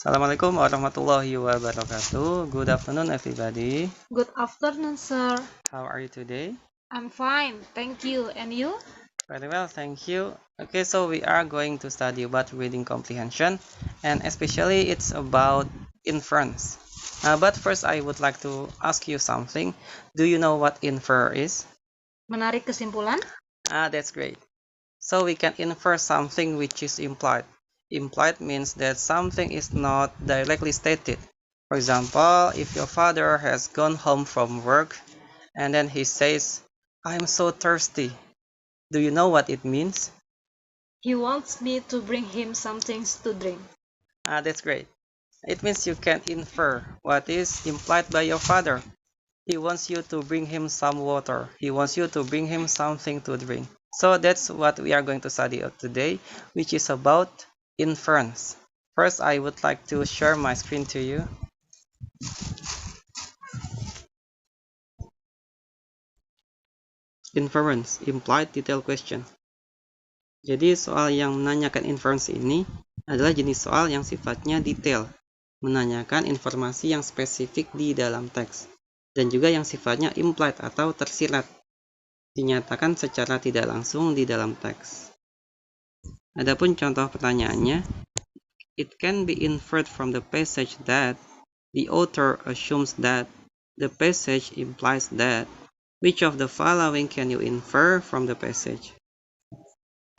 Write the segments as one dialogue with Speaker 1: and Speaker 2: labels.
Speaker 1: Assalamualaikum warahmatullahi wabarakatuh. Good afternoon, everybody.
Speaker 2: Good afternoon, sir.
Speaker 1: How are you today?
Speaker 2: I'm fine, thank you. And you?
Speaker 1: Very well, thank you. Okay, so we are going to study about reading comprehension, and especially it's about inference. But first, I would like to ask you something. Do you know what infer is?
Speaker 2: Menarik kesimpulan?
Speaker 1: That's great. So we can infer something which is implied. Implied means that something is not directly stated. For example, if your father has gone home from work and then he says, "I'm so thirsty." Do you know what it means?
Speaker 2: He wants me to bring him some things to drink.
Speaker 1: That's great. It means you can infer what is implied by your father. He wants you to bring him some water. He wants you to bring him something to drink. So that's what we are going to study today, which is about inference. First, I would like to share my screen to you. Inference, implied detailed question. Jadi soal yang menanyakan inference ini adalah jenis soal yang sifatnya detail, menanyakan informasi yang spesifik di dalam teks, dan juga yang sifatnya implied atau tersirat, dinyatakan secara tidak langsung di dalam teks. Adapun contoh pertanyaannya, it can be inferred from the passage that the author assumes that the passage implies that. Which of the following can you infer from the passage?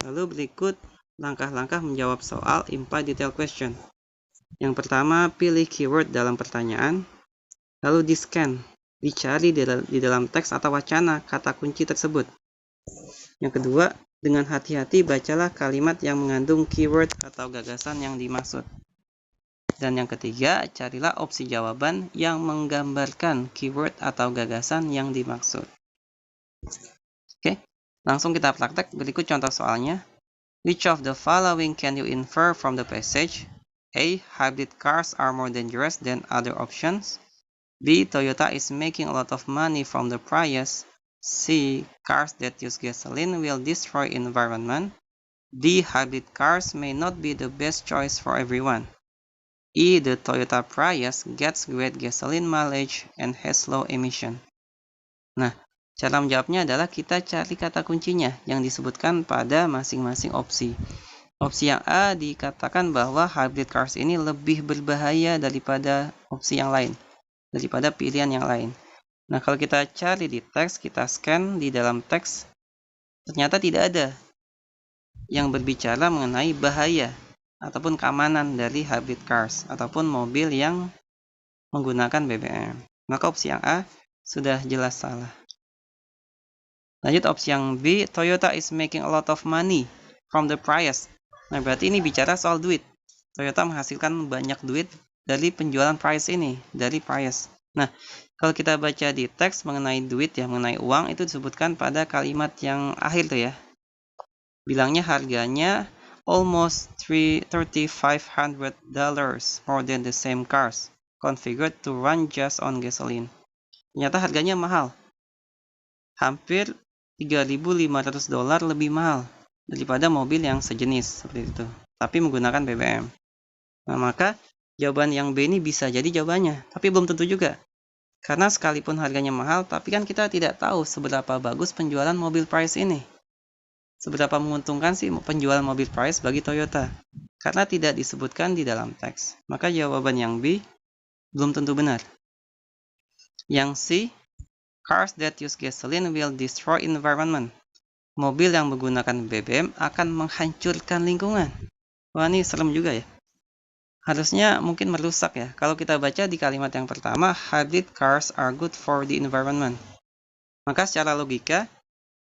Speaker 1: Lalu berikut langkah-langkah menjawab soal implied detailed question. Yang pertama, pilih keyword dalam pertanyaan, lalu di-scan, dicari di dalam teks atau wacana kata kunci tersebut. Yang kedua, dengan hati-hati bacalah kalimat yang mengandung keyword atau gagasan yang dimaksud. Dan yang ketiga, carilah opsi jawaban yang menggambarkan keyword atau gagasan yang dimaksud. Oke, langsung kita praktek. Berikut contoh soalnya. Which of the following can you infer from the passage? A. Hybrid cars are more dangerous than other options. B. Toyota is making a lot of money from the Prius. C. Cars that use gasoline will destroy environment. D. Hybrid cars may not be the best choice for everyone. E. The Toyota Prius gets great gasoline mileage and has low emission. Nah, cara menjawabnya adalah kita cari kata kuncinya yang disebutkan pada masing-masing opsi. Opsi yang A dikatakan bahwa hybrid cars ini lebih berbahaya daripada opsi yang lain, daripada pilihan yang lain. Nah, kalau kita cari di teks, kita scan di dalam teks, ternyata tidak ada yang berbicara mengenai bahaya ataupun keamanan dari hybrid cars ataupun mobil yang menggunakan BBM. Maka opsi yang A sudah jelas salah. Lanjut opsi yang B, Toyota is making a lot of money from the Prius. Nah, berarti ini bicara soal duit. Toyota menghasilkan banyak duit dari penjualan Prius ini, dari Prius. Nah, kalau kita baca di teks mengenai duit ya, mengenai uang, itu disebutkan pada kalimat yang akhir tuh ya. Bilangnya harganya almost $3,500 more than the same cars configured to run just on gasoline. Ternyata harganya mahal. Hampir $3.500 lebih mahal daripada mobil yang sejenis seperti itu, tapi menggunakan BBM. Nah, maka jawaban yang B ini bisa jadi jawabannya, tapi belum tentu juga. Karena sekalipun harganya mahal, tapi kan kita tidak tahu seberapa bagus penjualan mobil Prius ini. Seberapa menguntungkan sih penjualan mobil Prius bagi Toyota? Karena tidak disebutkan di dalam teks. Maka jawaban yang B belum tentu benar. Yang C, cars that use gasoline will destroy environment. Mobil yang menggunakan BBM akan menghancurkan lingkungan. Wah, ini serem juga ya. Harusnya mungkin merusak ya. Kalau kita baca di kalimat yang pertama, hybrid cars are good for the environment. Maka secara logika,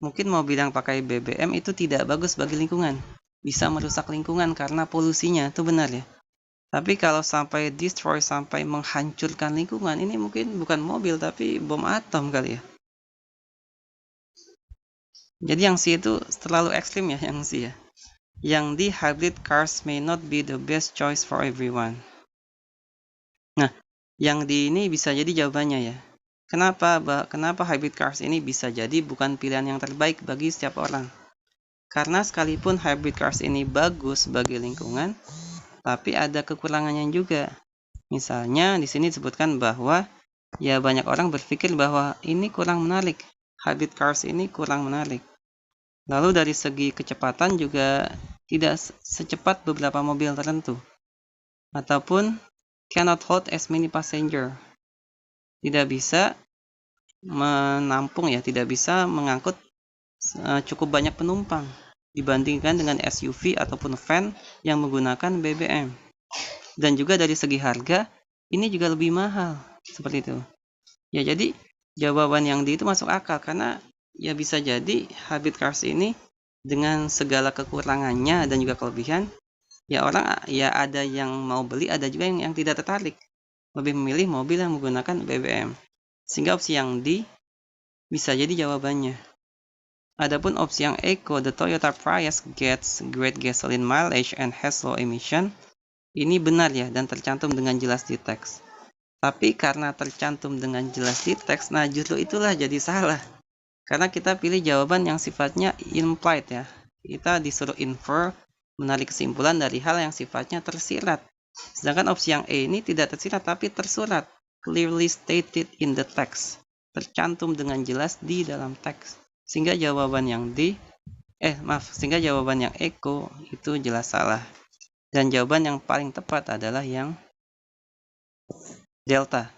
Speaker 1: mungkin mobil yang pakai BBM itu tidak bagus bagi lingkungan. Bisa merusak lingkungan karena polusinya, itu benar ya. Tapi kalau sampai destroy, sampai menghancurkan lingkungan, ini mungkin bukan mobil tapi bom atom kali ya. Jadi yang C itu terlalu ekstrim ya, yang C ya. Yang D, hybrid cars may not be the best choice for everyone. Nah, yang D ini bisa jadi jawabannya ya. Kenapa hybrid cars ini bisa jadi bukan pilihan yang terbaik bagi setiap orang? Karena sekalipun hybrid cars ini bagus bagi lingkungan, tapi ada kekurangannya juga. Misalnya di sini disebutkan bahwa ya banyak orang berpikir bahwa ini kurang menarik, hybrid cars ini kurang menarik. Lalu dari segi kecepatan juga tidak secepat beberapa mobil tertentu. Ataupun cannot hold as many passenger. Tidak bisa menampung ya, tidak bisa mengangkut cukup banyak penumpang dibandingkan dengan SUV ataupun van yang menggunakan BBM. Dan juga dari segi harga ini juga lebih mahal seperti itu. Ya, jadi jawaban yang D itu masuk akal karena ya bisa jadi hybrid cars ini dengan segala kekurangannya dan juga kelebihan, ya orang ya ada yang mau beli, ada juga yang tidak tertarik, lebih memilih mobil yang menggunakan BBM. Sehingga opsi yang D bisa jadi jawabannya. Adapun opsi yang Eco, the Toyota Prius gets great gasoline mileage and has low emission, ini benar ya dan tercantum dengan jelas di teks. Tapi karena tercantum dengan jelas di teks, nah justru itulah jadi salah. Karena kita pilih jawaban yang sifatnya implied ya. Kita disuruh infer, menarik kesimpulan dari hal yang sifatnya tersirat. Sedangkan opsi yang E ini tidak tersirat tapi tersurat, clearly stated in the text, tercantum dengan jelas di dalam teks. Sehingga jawaban yang sehingga jawaban yang Eco itu jelas salah. Dan jawaban yang paling tepat adalah yang Delta.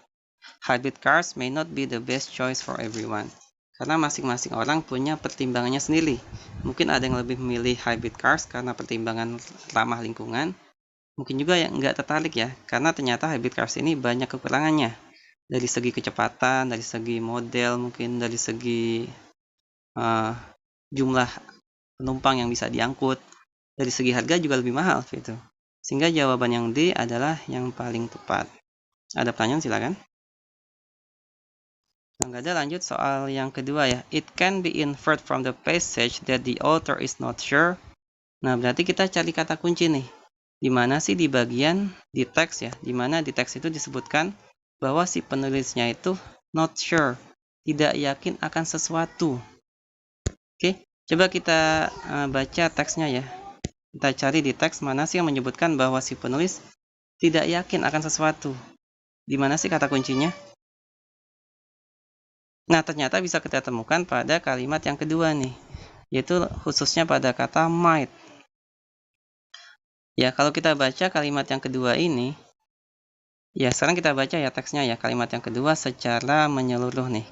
Speaker 1: Hybrid cars may not be the best choice for everyone. Karena masing-masing orang punya pertimbangannya sendiri. Mungkin ada yang lebih memilih hybrid cars karena pertimbangan ramah lingkungan. Mungkin juga yang nggak tertarik ya, karena ternyata hybrid cars ini banyak kekurangannya. Dari segi kecepatan, dari segi model, mungkin dari segi jumlah penumpang yang bisa diangkut. Dari segi harga juga lebih mahal gitu. Sehingga jawaban yang D adalah yang paling tepat. Ada pertanyaan silakan. Nggak ada, lanjut soal yang kedua ya. It can be inferred from the passage that the author is not sure. Nah, berarti kita cari kata kunci nih. Di mana sih di bagian di teks ya? Di mana di teks itu disebutkan bahwa si penulisnya itu not sure, tidak yakin akan sesuatu. Oke, coba kita baca teksnya ya. Kita cari di teks mana sih yang menyebutkan bahwa si penulis tidak yakin akan sesuatu. Di mana sih kata kuncinya? Nah, ternyata bisa kita temukan pada kalimat yang kedua nih, yaitu khususnya pada kata might. Ya, kalau kita baca kalimat yang kedua ini, ya sekarang kita baca ya teksnya ya, kalimat yang kedua secara menyeluruh nih.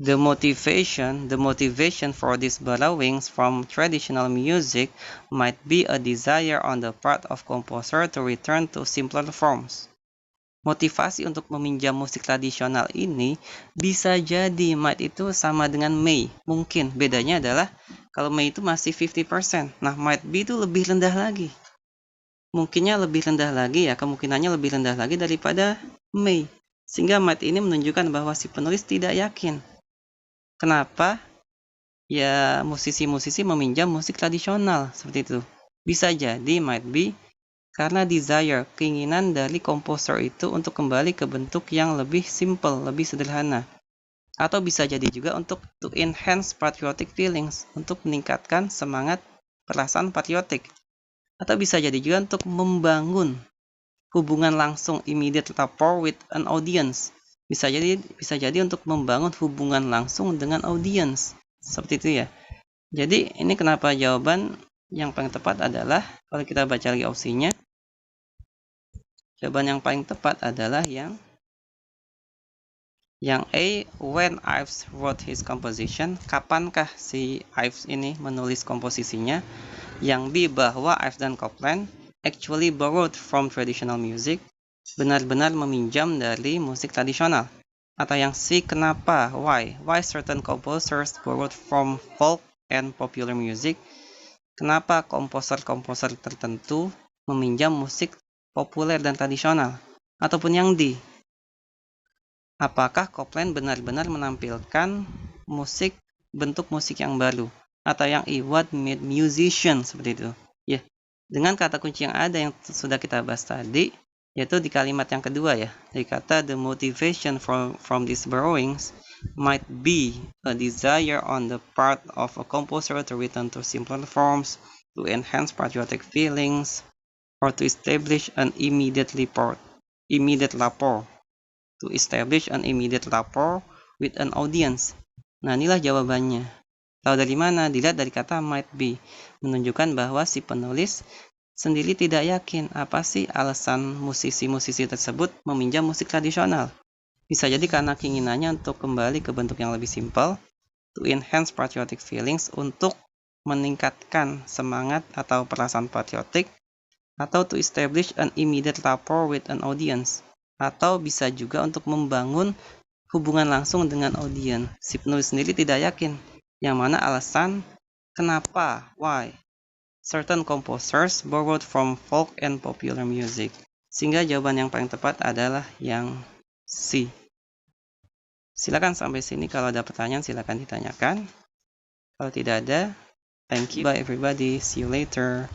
Speaker 1: The motivation for these borrowings from traditional music might be a desire on the part of composer to return to simpler forms. Motivasi untuk meminjam musik tradisional ini bisa jadi might itu sama dengan may. Mungkin bedanya adalah kalau may itu masih 50%. Nah, might be itu lebih rendah lagi. Mungkinnya lebih rendah lagi ya, kemungkinannya lebih rendah lagi daripada may. Sehingga might ini menunjukkan bahwa si penulis tidak yakin. Kenapa? Ya, musisi-musisi meminjam musik tradisional seperti itu. Bisa jadi might be karena desire, keinginan dari komposer itu untuk kembali ke bentuk yang lebih simple, lebih sederhana. Atau bisa jadi juga untuk to enhance patriotic feelings, untuk meningkatkan semangat perasaan patriotik. Atau bisa jadi juga untuk membangun hubungan langsung immediate rapport with an audience. Bisa jadi untuk membangun hubungan langsung dengan audience. Seperti itu ya. Jadi ini kenapa jawaban yang paling tepat adalah, kalau kita baca lagi opsinya, jawaban yang paling tepat adalah yang A, when Ives wrote his composition. Kapankah si Ives ini menulis komposisinya? Yang B, bahwa Ives dan Copland actually borrowed from traditional music. Benar-benar meminjam dari musik tradisional. Atau yang C, kenapa? Why certain composers borrowed from folk and popular music. Kenapa komposer-komposer tertentu meminjam musik populer dan tradisional? Ataupun yang D, apakah Copland benar-benar menampilkan bentuk musik yang baru? Atau yang E, what made musician, seperti itu. Ya, dengan kata kunci yang ada yang sudah kita bahas tadi, yaitu di kalimat yang kedua ya, dari kata the motivation from these borrowings might be a desire on the part of a composer to return to simpler forms, to enhance patriotic feelings, or to establish an immediate rapport. To establish an immediate rapport with an audience. Nah, inilah jawabannya. Tahu dari mana? Dilihat dari kata might be, menunjukkan bahwa si penulis sendiri tidak yakin apa sih alasan musisi-musisi tersebut meminjam musik tradisional. Bisa jadi karena keinginannya untuk kembali ke bentuk yang lebih simpel, to enhance patriotic feelings, untuk meningkatkan semangat atau perasaan patriotik, atau to establish an immediate rapport with an audience, atau bisa juga untuk membangun hubungan langsung dengan audiens. Si penulis sendiri tidak yakin yang mana alasan kenapa, why certain composers borrowed from folk and popular music. Sehingga jawaban yang paling tepat adalah yang C. Silakan sampai sini, kalau ada pertanyaan silakan ditanyakan. Kalau tidak ada, thank you. Bye everybody. See you later.